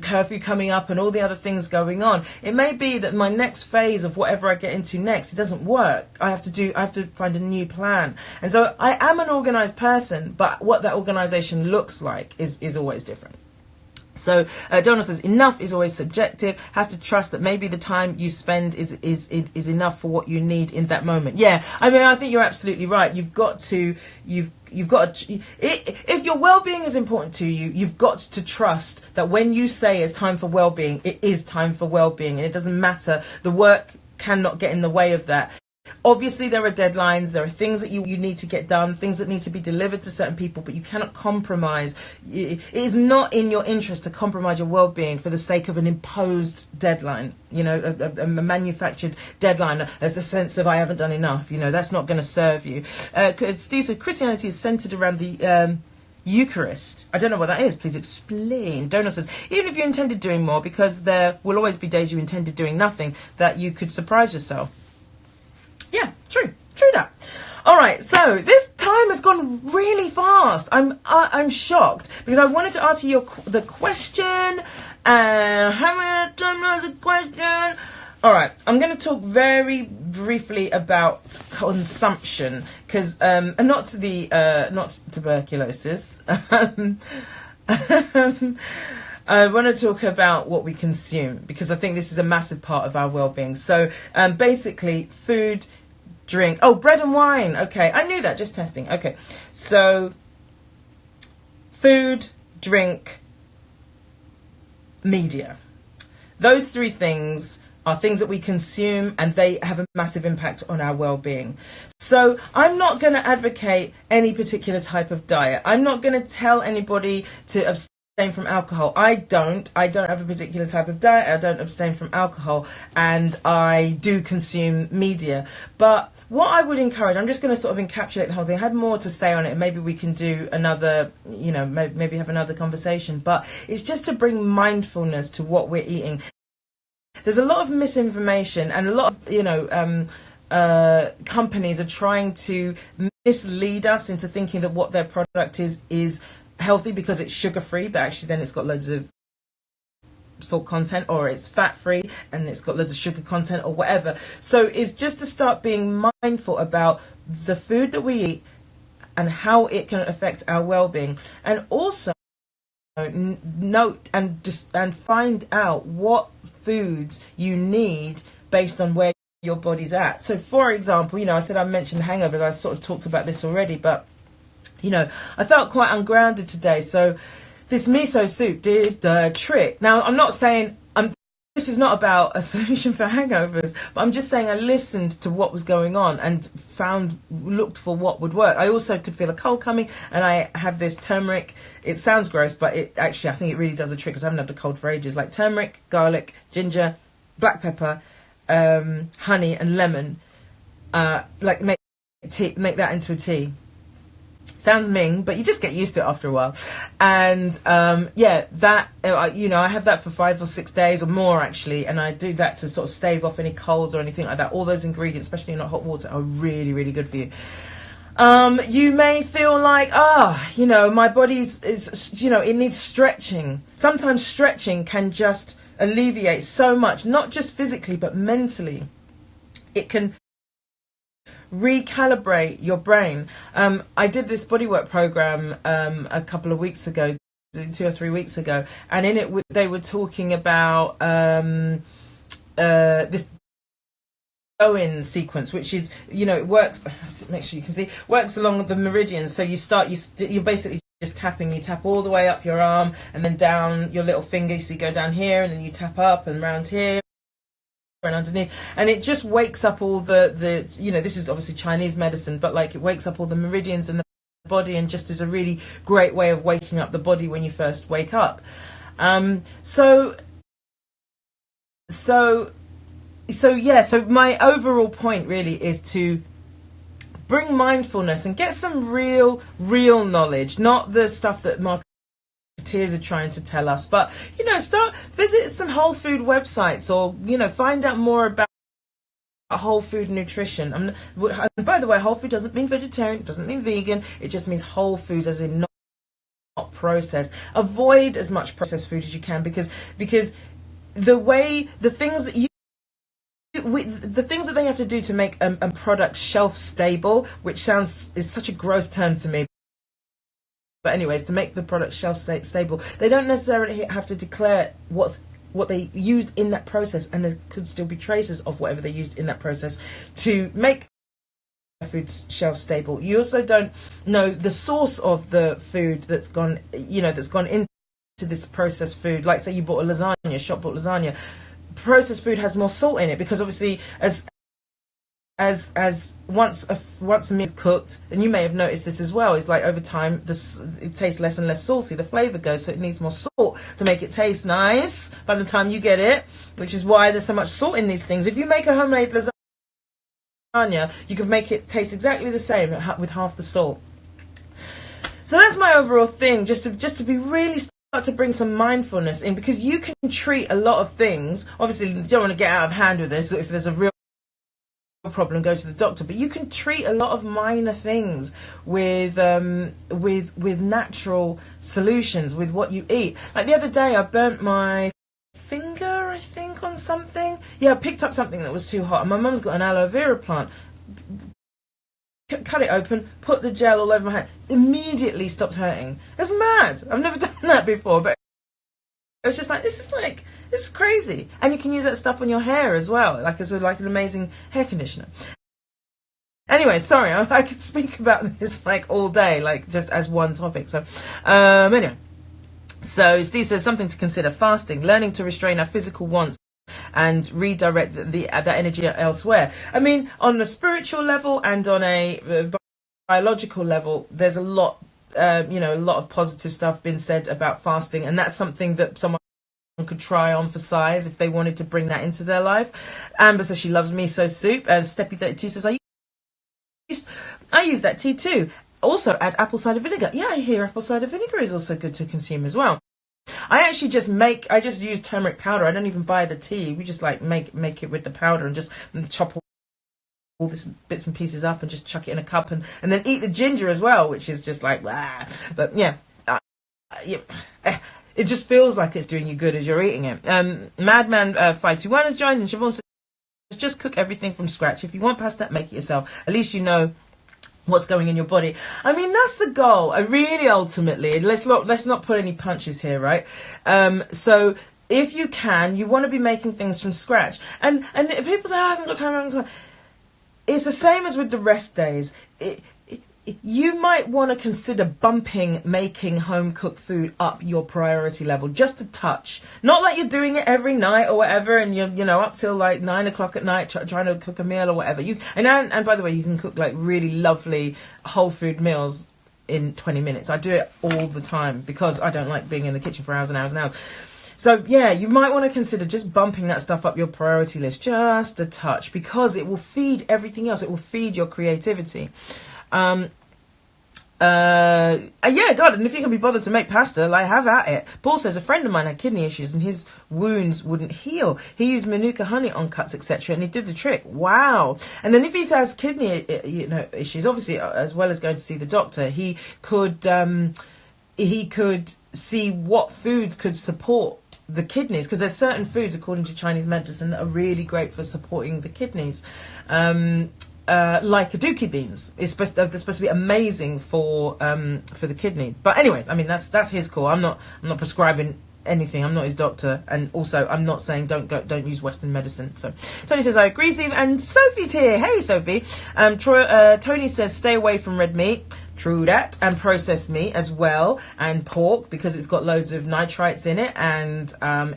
curfew coming up and all the other things going on. It may be that my next phase of whatever I get into next, it doesn't work. I have to find a new plan. And so I am an organized person, but what that organization looks like is always different. So Donald says, enough is always subjective. Have to trust that maybe the time you spend is enough for what you need in that moment. Yeah, I mean, I think you're absolutely right. You've got to if your well-being is important to you, you've got to trust that when you say it's time for well-being, it is time for well-being, and it doesn't matter. The work cannot get in the way of that. Obviously, there are deadlines, there are things that you need to get done, things that need to be delivered to certain people, but you cannot compromise. It is not in your interest to compromise your well-being for the sake of an imposed deadline, a manufactured deadline, as the sense of I haven't done enough. That's not going to serve you. Steve said Christianity is centered around the Eucharist. I don't know what that is. Please explain. Donald says, even if you intended doing more, because there will always be days you intended doing nothing, that you could surprise yourself. Yeah, true that. All right, so this time has gone really fast. I'm shocked, because I wanted to ask you the question. How many times was the question? All right, I'm going to talk very briefly about consumption, because not tuberculosis. I want to talk about what we consume, because I think this is a massive part of our well-being. So basically, food, drink. Oh, bread and wine. Okay, I knew that, just testing. Okay, so food, drink, media. Those 3 things are things that we consume, and they have a massive impact on our well-being. So I'm not going to advocate any particular type of diet. I'm not going to tell anybody to abstain from alcohol. I don't have a particular type of diet. I don't abstain from alcohol, and I do consume media. But what I would encourage, I'm just going to sort of encapsulate the whole thing. I had more to say on it. Maybe we can do another, maybe have another conversation. But it's just to bring mindfulness to what we're eating. There's a lot of misinformation and a lot of, companies are trying to mislead us into thinking that what their product is healthy because it's sugar free, but actually then it's got loads of salt content, or it's fat free and it's got loads of sugar content or whatever. So it's just to start being mindful about the food that we eat and how it can affect our well-being, and also note and find out what foods you need based on where your body's at. So for example, I said I mentioned hangovers, I sort of talked about this already, but I felt quite ungrounded today, so this miso soup did the trick. Now, I'm not saying this is not about a solution for hangovers, but I'm just saying I listened to what was going on and looked for what would work. I also could feel a cold coming, and I have this turmeric. It sounds gross, but I think it really does a trick because I haven't had a cold for ages. Like turmeric, garlic, ginger, black pepper, honey, and lemon. Make that into a tea. Sounds ming, but you just get used to it after a while. And that I have that for 5 or 6 days or more actually, and I do that to sort of stave off any colds or anything like that. All those ingredients, especially in hot water, are really, really good for you. You may feel like, my body is it needs stretching. Sometimes stretching can just alleviate so much, not just physically but mentally. It can recalibrate your brain. I did this bodywork program a couple of weeks ago, 2 or 3 weeks ago, and in it they were talking about this Owen sequence, which is it works. Make sure you can see. Works along the meridians. So you're basically just tapping. You tap all the way up your arm and then down your little finger. So you go down here and then you tap up and round here and underneath, and it just wakes up all the this is obviously Chinese medicine, but like it wakes up all the meridians in the body, and just is a really great way of waking up the body when you first wake up. So my overall point really is to bring mindfulness and get some real knowledge, not the stuff that marketeers are trying to tell us, but visit some whole food websites, or find out more about whole food nutrition. And by the way, whole food doesn't mean vegetarian, it doesn't mean vegan, it just means whole foods, as in not processed. Avoid as much processed food as you can, because the things that they have to do to make a product shelf stable, which is such a gross term to me. But anyways, to make the product shelf stable, they don't necessarily have to declare what they used in that process, and there could still be traces of whatever they used in that process to make food shelf stable. You also don't know the source of the food that's gone into this processed food. Like say you bought shop bought lasagna. Processed food has more salt in it because obviously as once a meal is cooked, and you may have noticed this as well, is like over time it tastes less and less salty, the flavour goes, so it needs more salt to make it taste nice by the time you get it, which is why there's so much salt in these things. If you make a homemade lasagna, you can make it taste exactly the same with half the salt. So that's my overall thing, just to be really start to bring some mindfulness in, because you can treat a lot of things. Obviously you don't want to get out of hand with this. If there's a real problem, go to the doctor, but you can treat a lot of minor things with natural solutions with what you eat. Like the other day I burnt my finger, I think, on something. I picked up something that was too hot, and my mum's got an aloe vera plant. Cut it open, put the gel all over my hand, immediately stopped hurting. It was mad. I've never done that before, but it was just like, this is crazy. And you can use that stuff on your hair as well, like as an amazing hair conditioner. Anyway, sorry, I could speak about this like all day, like just as one topic. So anyway, so Steve says something to consider: fasting, learning to restrain our physical wants and redirect that energy elsewhere. I mean, on a spiritual level and on a biological level, there's a lot of positive stuff been said about fasting, and that's something that someone could try on for size if they wanted to bring that into their life. Amber says she loves miso soup, and Steppy32 says I use that tea too. Also add apple cider vinegar. Yeah, I hear apple cider vinegar is also good to consume as well. I just use turmeric powder. I don't even buy the tea. We just make it with the powder and just chop all this bits and pieces up and just chuck it in a cup and then eat the ginger as well, which is just like, blah. But yeah, it just feels like it's doing you good as you're eating it. Madman 521 has joined, and Siobhan says, just cook everything from scratch. If you want pasta, make it yourself. At least you know what's going in your body. I mean, that's the goal. I really ultimately, let's not put any punches here, right? So if you can, you want to be making things from scratch. And people say, I haven't got time. It's the same as with the rest days. You might want to consider bumping making home cooked food up your priority level just a touch. Not like you're doing it every night or whatever, and you're up till like 9 o'clock at night trying to cook a meal or whatever. And by the way, you can cook like really lovely whole food meals in 20 minutes. I do it all the time because I don't like being in the kitchen for hours and hours and hours. So yeah, you might want to consider just bumping that stuff up your priority list just a touch, because it will feed everything else. It will feed your creativity. Yeah, God, and if you can be bothered to make pasta, like, have at it. Paul says, a friend of mine had kidney issues and his wounds wouldn't heal. He used Manuka honey on cuts, etc., and it did the trick. Wow. And then if he has kidney issues, obviously, as well as going to see the doctor, he could see what foods could support the kidneys, because there's certain foods, according to Chinese medicine, that are really great for supporting the kidneys. Like aduki beans, they're supposed to be amazing for the kidney. But anyways, I mean, that's his call. I'm not prescribing anything. I'm not his doctor, and also I'm not saying don't use Western medicine. So Tony says, I agree, Steve. And Sophie's here. Hey, Sophie. Tony says, stay away from red meat. True that. And processed meat as well, and pork, because it's got loads of nitrites in it, and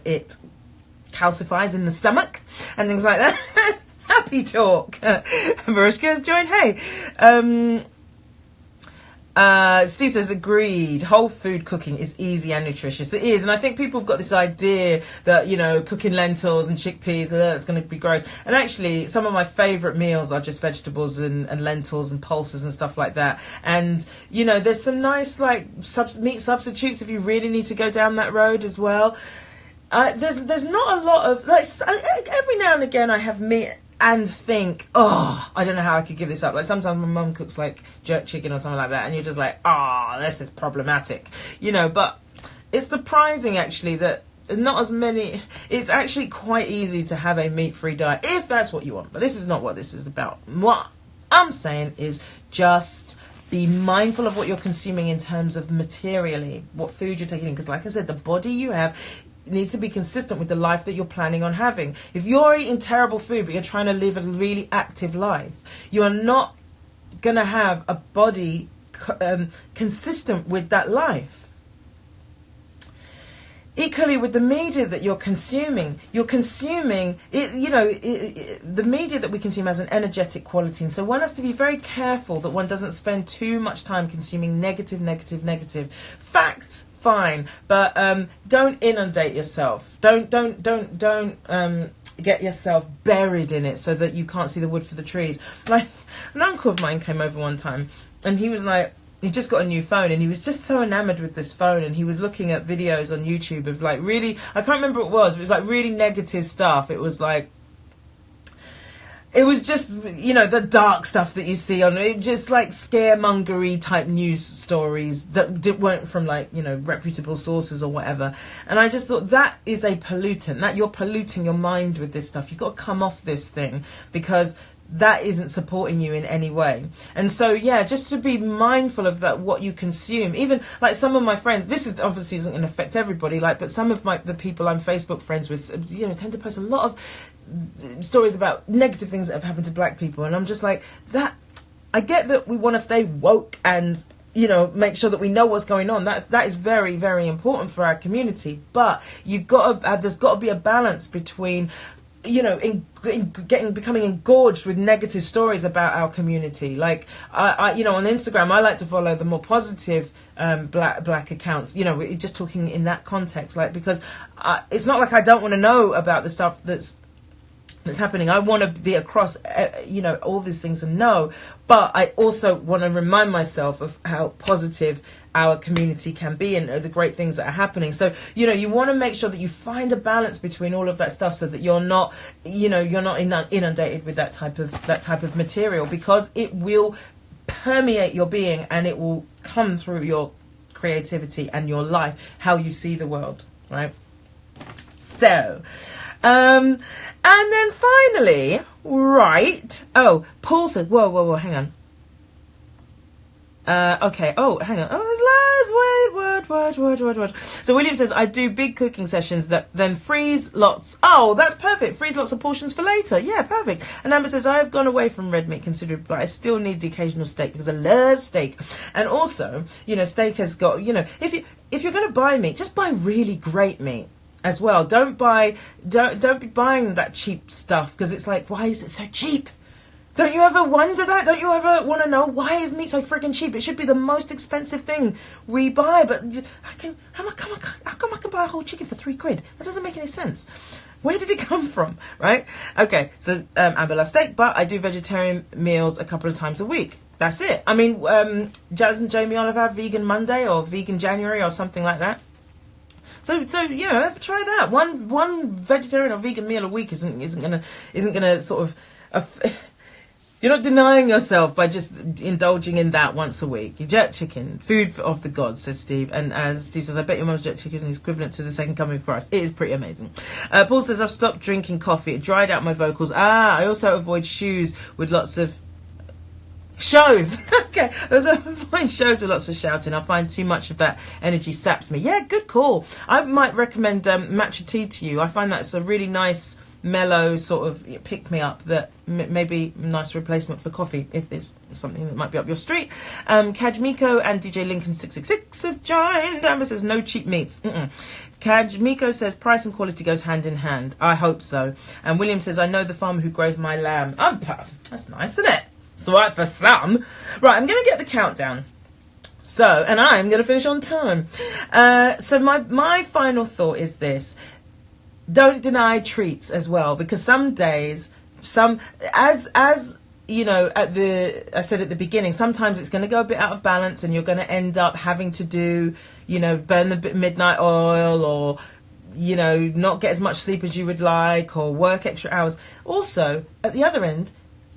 it calcifies in the stomach and things like that. Happy talk. Mariska has joined. Hey. Steve says, agreed. Whole food cooking is easy and nutritious. It is. And I think people have got this idea that, cooking lentils and chickpeas, it's going to be gross. And actually, some of my favourite meals are just vegetables and lentils and pulses and stuff like that. And, there's some nice, like, meat substitutes if you really need to go down that road as well. There's not a lot of, like, every now and again I have meat and think, I don't know how I could give this up. Like, sometimes my mum cooks like jerk chicken or something like that, and you're just like, this is problematic, but it's surprising actually that not as many. It's actually quite easy to have a meat-free diet if that's what you want, but this is not what this is about. What I'm saying is just be mindful of what you're consuming in terms of materially, what food you're taking in, because like I said, the body you have needs to be consistent with the life that you're planning on having. If you're eating terrible food but you're trying to live a really active life, you are not going to have a body consistent with that life. Equally with the media that you're consuming it, the media that we consume has an energetic quality, and so one has to be very careful that one doesn't spend too much time consuming negative facts. Fine, but don't inundate yourself. Don't get yourself buried in it so that you can't see the wood for the trees. Like, an uncle of mine came over one time, and he was like, he just got a new phone, and he was just so enamored with this phone, and he was looking at videos on YouTube of like really, I can't remember what it was, but it was like really negative stuff. It was just, the dark stuff that you see on it, just like scaremongery type news stories that weren't from like, reputable sources or whatever. And I just thought that is a pollutant, that you're polluting your mind with this stuff. You've got to come off this thing, because that isn't supporting you in any way. And so, yeah, just to be mindful of that, what you consume. Even like some of my friends, this is obviously isn't going to affect everybody, but some of the people I'm Facebook friends with, tend to post a lot of stories about negative things that have happened to black people. And I'm just like, that, I get that we want to stay woke and, make sure that we know what's going on. That is very, very important for our community. But there's got to be a balance between, becoming engorged with negative stories about our community. Like, I on Instagram, I like to follow the more positive black accounts. Just talking in that context, like, because it's not like I don't want to know about the stuff that's that's happening. I want to be across, all these things and know, but I also want to remind myself of how positive our community can be and the great things that are happening. So, you want to make sure that you find a balance between all of that stuff so that you're not inundated with that type of material, because it will permeate your being and it will come through your creativity and your life, how you see the world, right? So, and then finally, right. Oh, Paul said, whoa, hang on. Okay. Oh, hang on. Oh, there's loads. Wait. So William says, I do big cooking sessions that then freeze lots. Oh, that's perfect. Freeze lots of portions for later. Yeah, perfect. And Amber says, I have gone away from red meat considerably, but I still need the occasional steak because I love steak. And also, steak has got, if you're going to buy meat, just buy really great meat as well. Don't be buying that cheap stuff, because it's like, why is it so cheap? Don't you ever wonder that? Don't you ever want to know, why is meat so friggin' cheap? It should be the most expensive thing we buy, but how come I can buy a whole chicken for £3? That doesn't make any sense. Where did it come from, right? Okay, so Amber loves steak, but I do vegetarian meals a couple of times a week. That's it. I mean, Jazz and Jamie Olive have vegan Monday or vegan January or something like that. So try that. One vegetarian or vegan meal a week isn't gonna sort of. You're not denying yourself by just indulging in that once a week. Jerk chicken, food of the gods, says Steve. And as Steve says, I bet your mum's jerk chicken is equivalent to the second coming of Christ. It is pretty amazing. Paul says, I've stopped drinking coffee. It dried out my vocals. I also avoid shows with lots of shows. Okay. I also avoid shows with lots of shouting. I find too much of that energy saps me. Yeah, good call. I might recommend matcha tea to you. I find that's a really nice, mellow sort of pick me up that may be a nice replacement for coffee if it's something that might be up your street. Kajmiko and DJ Lincoln 666 have joined. Amber says no cheap meats. Kajmiko says price and quality goes hand in hand. I hope so. And William says, I know the farmer who grows my lamb. That's nice, isn't it? It's all right for some. Right, I'm going to get the countdown. So, and I'm going to finish on time. So my final thought is this. Don't deny treats as well, because some days, as you know, I said at the beginning, sometimes it's going to go a bit out of balance and you're going to end up having to do, burn the midnight oil, or, not get as much sleep as you would like, or work extra hours. Also, at the other end,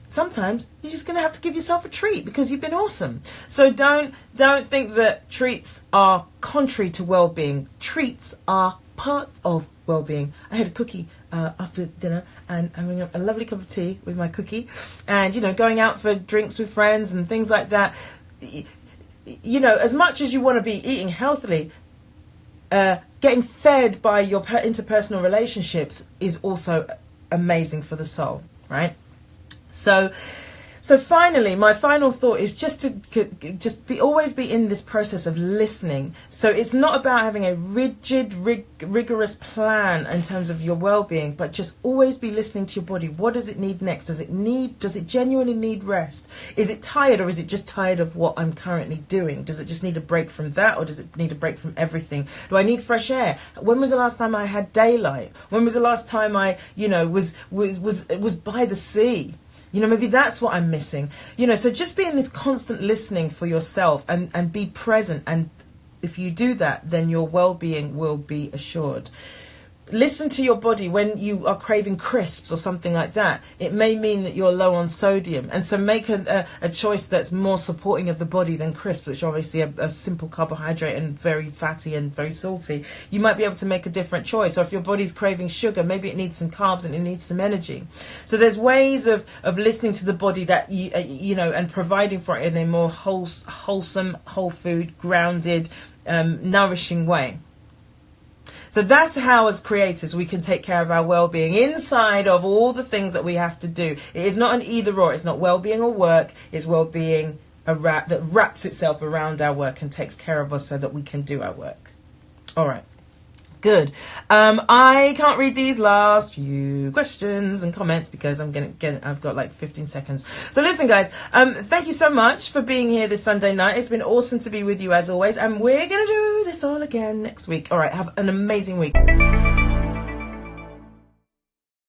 sometimes you're just going to have to give yourself a treat because you've been awesome. So don't think that treats are contrary to well-being. Treats are part of well-being. I had a cookie after dinner and having a lovely cup of tea with my cookie, and going out for drinks with friends and things like that. As much as you want to be eating healthily, getting fed by your interpersonal relationships is also amazing for the soul, right? So finally, my final thought is always be in this process of listening. So it's not about having a rigorous plan in terms of your well-being, but just always be listening to your body. What does it need next? Does it genuinely need rest? Is it tired, or is it just tired of what I'm currently doing? Does it just need a break from that, or does it need a break from everything? Do I need fresh air? When was the last time I had daylight? When was the last time I, was by the sea? Maybe that's what I'm missing. So just be in this constant listening for yourself and be present. And if you do that, then your well-being will be assured. Listen to your body when you are craving crisps or something like that. It may mean that you're low on sodium. And so make a choice that's more supporting of the body than crisps, which are obviously a simple carbohydrate and very fatty and very salty. You might be able to make a different choice. Or if your body's craving sugar, maybe it needs some carbs and it needs some energy. So there's ways of listening to the body that, and providing for it in a more wholesome, whole food, grounded, nourishing way. So that's how, as creatives, we can take care of our well-being inside of all the things that we have to do. It is not an either-or. It's not well-being or work. It's well-being that wraps itself around our work and takes care of us so that we can do our work. All right. Good. I can't read these last few questions and comments because I've got like 15 seconds. So listen, guys, thank you so much for being here this Sunday night. It's been awesome to be with you as always. And we're going to do this all again next week. All right. Have an amazing week.